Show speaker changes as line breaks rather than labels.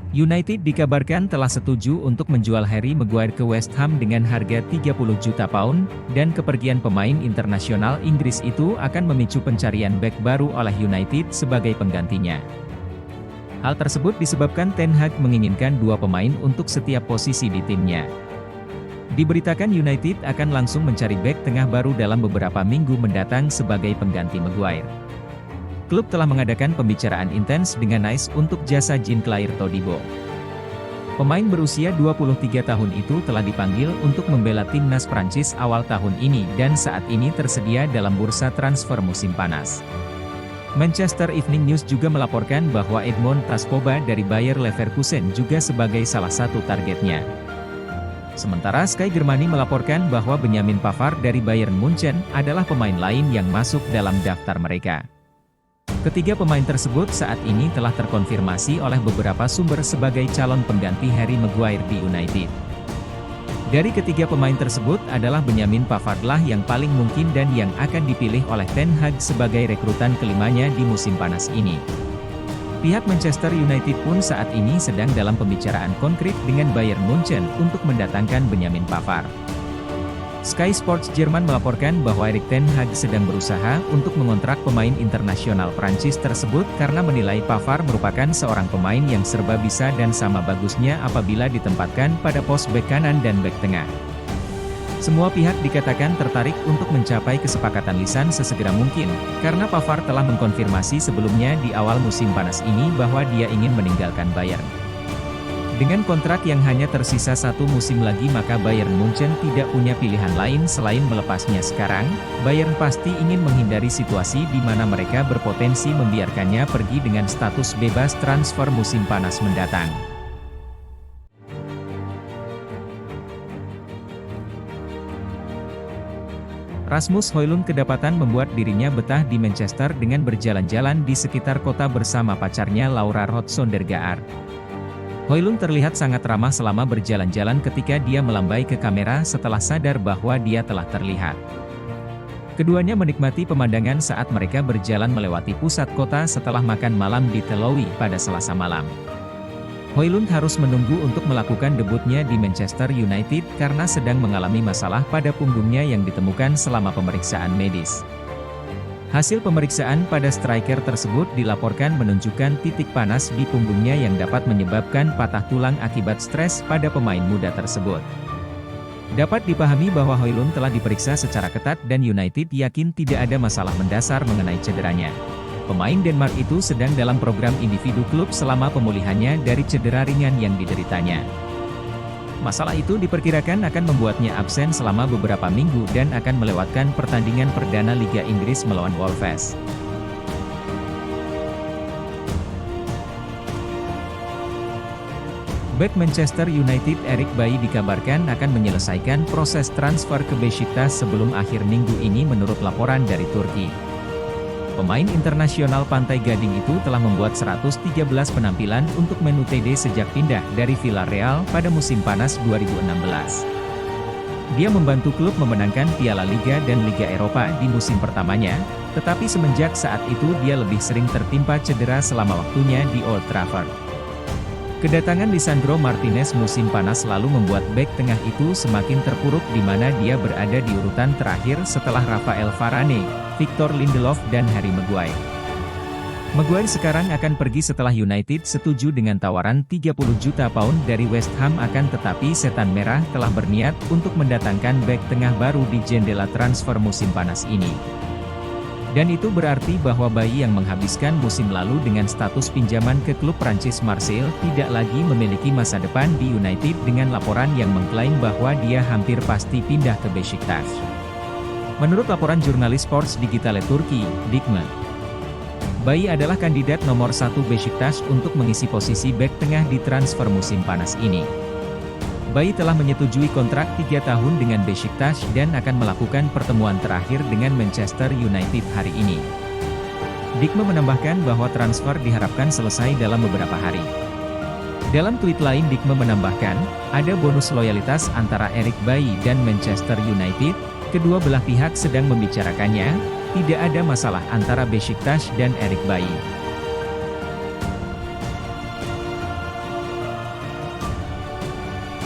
United dikabarkan telah setuju untuk menjual Harry Maguire ke West Ham dengan harga 30 juta pound, dan kepergian pemain internasional Inggris itu akan memicu pencarian bek baru oleh United sebagai penggantinya. Hal tersebut disebabkan Ten Hag menginginkan dua pemain untuk setiap posisi di timnya. Diberitakan United akan langsung mencari bek tengah baru dalam beberapa minggu mendatang sebagai pengganti Maguire. Klub telah mengadakan pembicaraan intens dengan Nice untuk jasa Jean-Claire Todibo. Pemain berusia 23 tahun itu telah dipanggil untuk membela timnas Prancis awal tahun ini dan saat ini tersedia dalam bursa transfer musim panas. Manchester Evening News juga melaporkan bahwa Edmond Taspoba dari Bayer Leverkusen juga sebagai salah satu targetnya. Sementara Sky Germany melaporkan bahwa Benjamin Pavard dari Bayern Munchen adalah pemain lain yang masuk dalam daftar mereka. Ketiga pemain tersebut saat ini telah terkonfirmasi oleh beberapa sumber sebagai calon pengganti Harry Maguire di United. Dari ketiga pemain tersebut adalah Benjamin Pavard lah yang paling mungkin dan yang akan dipilih oleh Ten Hag sebagai rekrutan kelimanya di musim panas ini. Pihak Manchester United pun saat ini sedang dalam pembicaraan konkret dengan Bayern Munchen untuk mendatangkan Benjamin Pavard. Sky Sports Jerman melaporkan bahwa Erik ten Hag sedang berusaha untuk mengontrak pemain internasional Prancis tersebut karena menilai Pavard merupakan seorang pemain yang serba bisa dan sama bagusnya apabila ditempatkan pada pos bek kanan dan bek tengah. Semua pihak dikatakan tertarik untuk mencapai kesepakatan lisan sesegera mungkin, karena Pavard telah mengkonfirmasi sebelumnya di awal musim panas ini bahwa dia ingin meninggalkan Bayern. Dengan kontrak yang hanya tersisa satu musim lagi maka Bayern Munchen tidak punya pilihan lain selain melepasnya sekarang. Bayern pasti ingin menghindari situasi di mana mereka berpotensi membiarkannya pergi dengan status bebas transfer musim panas mendatang. Rasmus Højlund kedapatan membuat dirinya betah di Manchester dengan berjalan-jalan di sekitar kota bersama pacarnya Laura Roth Sondergaard. Højlund terlihat sangat ramah selama berjalan-jalan ketika dia melambai ke kamera setelah sadar bahwa dia telah terlihat. Keduanya menikmati pemandangan saat mereka berjalan melewati pusat kota setelah makan malam di Telowi pada Selasa malam. Højlund harus menunggu untuk melakukan debutnya di Manchester United karena sedang mengalami masalah pada punggungnya yang ditemukan selama pemeriksaan medis. Hasil pemeriksaan pada striker tersebut dilaporkan menunjukkan titik panas di punggungnya yang dapat menyebabkan patah tulang akibat stres pada pemain muda tersebut. Dapat dipahami bahwa Højlund telah diperiksa secara ketat dan United yakin tidak ada masalah mendasar mengenai cederanya. Pemain Denmark itu sedang dalam program individu klub selama pemulihannya dari cedera ringan yang dideritanya. Masalah itu diperkirakan akan membuatnya absen selama beberapa minggu dan akan melewatkan pertandingan perdana Liga Inggris melawan Wolves. Bek Manchester United Eric Bailly dikabarkan akan menyelesaikan proses transfer ke Beşiktaş sebelum akhir minggu ini menurut laporan dari Turki. Pemain internasional Pantai Gading itu telah membuat 113 penampilan untuk menu TD sejak pindah dari Villarreal pada musim panas 2016. Dia membantu klub memenangkan Piala Liga dan Liga Eropa di musim pertamanya, tetapi semenjak saat itu dia lebih sering tertimpa cedera selama waktunya di Old Trafford. Kedatangan Lisandro Martinez musim panas lalu membuat bek tengah itu semakin terpuruk di mana dia berada di urutan terakhir setelah Rafael Varane, Victor Lindelof dan Harry Maguire. Maguire sekarang akan pergi setelah United setuju dengan tawaran 30 juta pound dari West Ham tetapi Setan Merah telah berniat untuk mendatangkan bek tengah baru di jendela transfer musim panas ini. Dan itu berarti bahwa Bailly yang menghabiskan musim lalu dengan status pinjaman ke klub Prancis Marseille tidak lagi memiliki masa depan di United dengan laporan yang mengklaim bahwa dia hampir pasti pindah ke Beşiktaş. Menurut laporan jurnalis Sports Digitale Turki, Dikme, Bailly adalah kandidat nomor 1 Beşiktaş untuk mengisi posisi bek tengah di transfer musim panas ini. Bailly telah menyetujui kontrak 3 tahun dengan Beşiktaş dan akan melakukan pertemuan terakhir dengan Manchester United hari ini. Dikme menambahkan bahwa transfer diharapkan selesai dalam beberapa hari. Dalam tweet lain Dikme menambahkan, ada bonus loyalitas antara Eric Bailly dan Manchester United, kedua belah pihak sedang membicarakannya, tidak ada masalah antara Beşiktaş dan Eric Bailly.